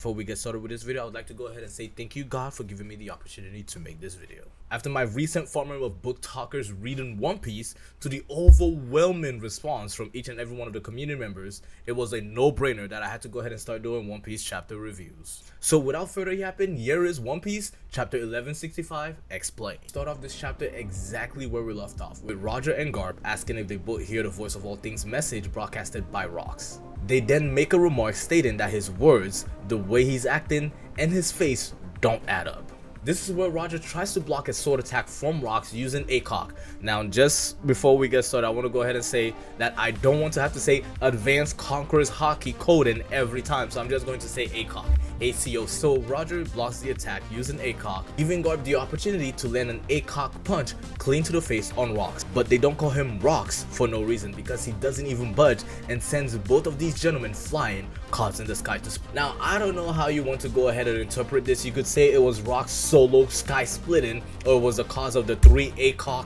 Before we get started with this video, I would like to go ahead and say thank you, God, for giving me the opportunity to make this video. After my recent farming of book talkers reading One Piece to the overwhelming response from each and every one of the community members, it was a no-brainer that I had to go ahead and start doing One Piece chapter reviews. So without further yapping, here is One Piece chapter 1165 Explain. Start off this chapter exactly where we left off, with Roger and Garp asking if they both hear the voice of all things message broadcasted by Rocks. They then make a remark stating that his words, the way he's acting, and his face don't add up. This is where Roger tries to block a sword attack from Rocks using ACOG. Now, just before we get started, I want to go ahead and say that I don't want to have to say Advanced Conqueror's Hockey coding every time, so I'm just going to say ACOG. ACO. So Roger blocks the attack using ACOG, giving Garp the opportunity to land an ACOG punch clean to the face on Rocks. But they don't call him Rocks for no reason, because he doesn't even budge and sends both of these gentlemen flying, causing the sky to split. Now, I don't know how you want to go ahead and interpret this. You could say it was Rocks' solo sky splitting, or it was the cause of the three ACOG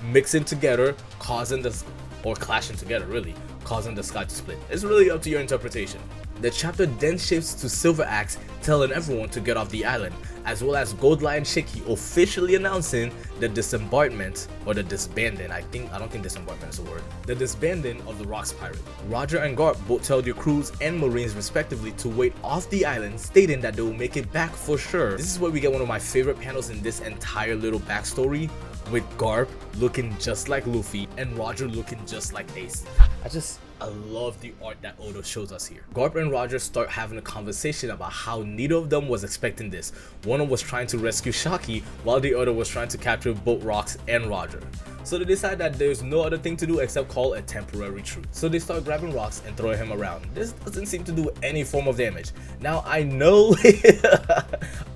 mixing together, causing the, or clashing together really, causing the sky to split. It's really up to your interpretation. The chapter then shifts to Silver Axe telling everyone to get off the island, as well as Gold Lion Shiki officially announcing the disembarkment, or the disbanding, I don't think disembarkment is a word, the disbanding of the Rocks pirate. Roger and Garp both tell their crews and marines respectively to wait off the island, stating that they will make it back for sure. This is where we get one of my favorite panels in this entire little backstory, with Garp looking just like Luffy and Roger looking just like Ace. I love the art that Oda shows us here. Garp and Roger start having a conversation about how neither of them was expecting this. One was trying to rescue Shaki, while the other was trying to capture both Rocks and Roger. So they decide that there's no other thing to do except call a temporary truce. So they start grabbing Rocks and throwing him around. This doesn't seem to do any form of damage. Now I know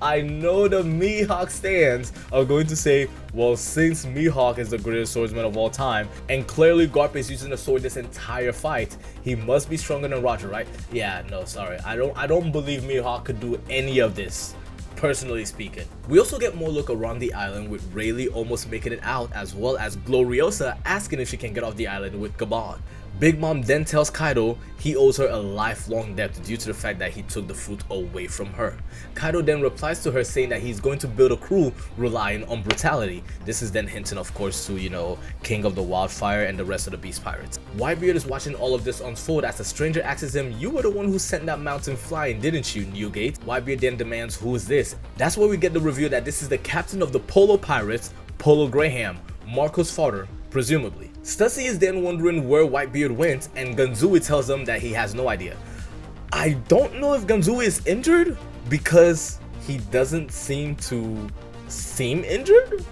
I know the Mihawk stands are going to say, well, since Mihawk is the greatest swordsman of all time, and clearly Garp is using the sword this entire fight, he must be stronger than Roger, right? Yeah, no, sorry. I don't believe Mihawk could do any of this, personally speaking. We also get more look around the island, with Rayleigh almost making it out, as well as Gloriosa asking if she can get off the island with Gabon. Big Mom then tells Kaido he owes her a lifelong debt due to the fact that he took the fruit away from her. Kaido then replies to her saying that he's going to build a crew relying on brutality. This is then hinting, of course, to, you know, King of the Wildfire and the rest of the Beast Pirates. Whitebeard is watching all of this unfold as a stranger asks him, "You were the one who sent that mountain flying, didn't you, Newgate?" Whitebeard then demands, "Who is this?" That's where we get the reveal that this is the captain of the Polo Pirates, Polo Graham, Marco's father, presumably. Stussy is then wondering where Whitebeard went, and Ganzui tells him that he has no idea. I don't know if Ganzui is injured, because he doesn't seem to injured,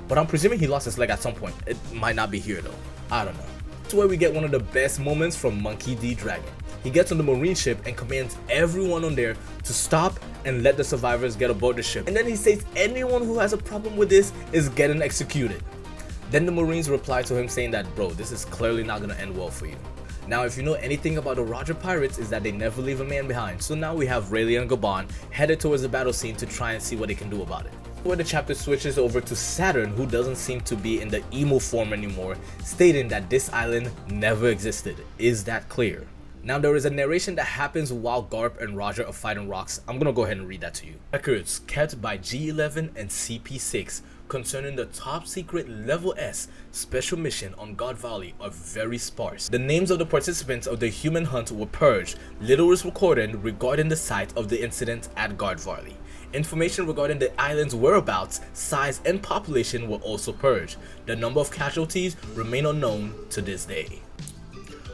but I'm presuming he lost his leg at some point. It might not be here though. I don't know. That's where we get one of the best moments from Monkey D. Dragon. He gets on the marine ship and commands everyone on there to stop and let the survivors get aboard the ship. And then he says anyone who has a problem with this is getting executed. Then the Marines reply to him saying that, bro, this is clearly not gonna end well for you. Now, if you know anything about the Roger Pirates, is that they never leave a man behind. So now we have Rayleigh and Gabon headed towards the battle scene to try and see what they can do about it. Where the chapter switches over to Saturn, who doesn't seem to be in the emo form anymore, stating that this island never existed. Is that clear? Now there is a narration that happens while Garp and Roger are fighting Rocks. I'm gonna go ahead and read that to you. Records kept by G11 and CP6 concerning the top secret level S special mission on God Valley are very sparse. The names of the participants of the human hunt were purged. Little is recorded regarding the site of the incident at God Valley. Information regarding the island's whereabouts, size, and population were also purged. The number of casualties remain unknown to this day.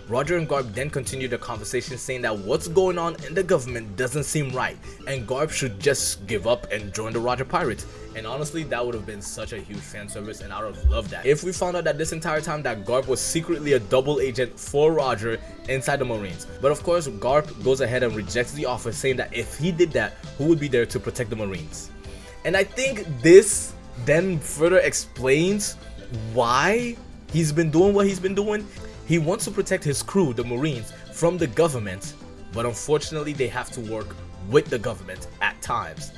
Roger and Garp then continue the conversation, saying that what's going on in the government doesn't seem right, and Garp should just give up and join the Roger Pirates. And honestly, that would have been such a huge fan service, and I would have loved that if we found out that this entire time that Garp was secretly a double agent for Roger inside the Marines. But of course, Garp goes ahead and rejects the offer, saying that if he did that, who would be there to protect the Marines? And I think this then further explains why he's been doing what he's been doing. He wants to protect his crew, the Marines, from the government, but unfortunately they have to work with the government at times.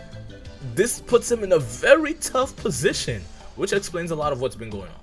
This puts him in a very tough position, which explains a lot of what's been going on.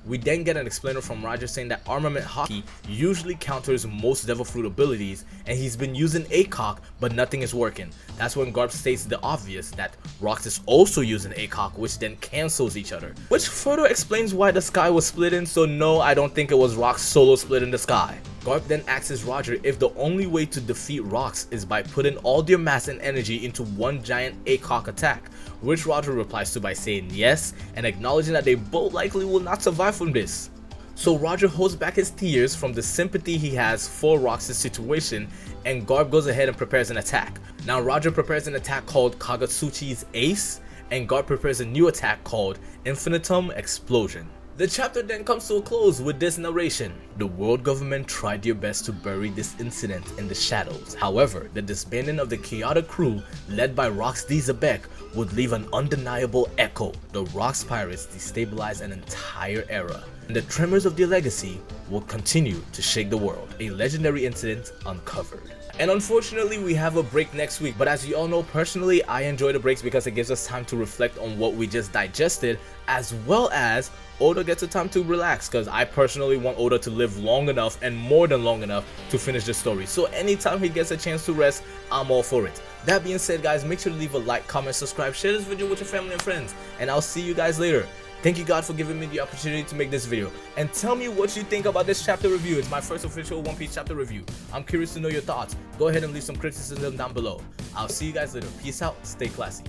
We then get an explainer from Roger saying that armament hockey usually counters most devil fruit abilities, and he's been using ACOG but nothing is working. That's when Garp states the obvious, that Rox is also using ACOG, which then cancels each other, which further explains why the sky was splitting. So no, I don't think it was Rox solo splitting the sky. Garp then asks Roger if the only way to defeat Rox is by putting all their mass and energy into one giant ACOG attack, which Roger replies to by saying yes and acknowledging that they both likely will not survive from this. So Roger holds back his tears from the sympathy he has for Rox's situation, and Garp goes ahead and prepares an attack. Now Roger prepares an attack called Kagatsuchi's Ace, and Garp prepares a new attack called Infinitum Explosion. The chapter then comes to a close with this narration. The world government tried their best to bury this incident in the shadows. However, the disbanding of the chaotic crew led by Rox D. Zebek would leave an undeniable echo. The Rox pirates destabilized an entire era, and the tremors of their legacy will continue to shake the world. A legendary incident uncovered. And unfortunately, we have a break next week, but as you all know, personally, I enjoy the breaks because it gives us time to reflect on what we just digested, as well as Oda gets a time to relax, because I personally want Oda to live long enough and more than long enough to finish the story. So anytime he gets a chance to rest, I'm all for it. That being said, guys, make sure to leave a like, comment, subscribe, share this video with your family and friends, and I'll see you guys later. Thank you God for giving me the opportunity to make this video, and tell me what you think about this chapter review. It's my first official One Piece chapter review. I'm curious to know your thoughts. Go ahead and leave some criticism down below. I'll see you guys later. Peace out, stay classy.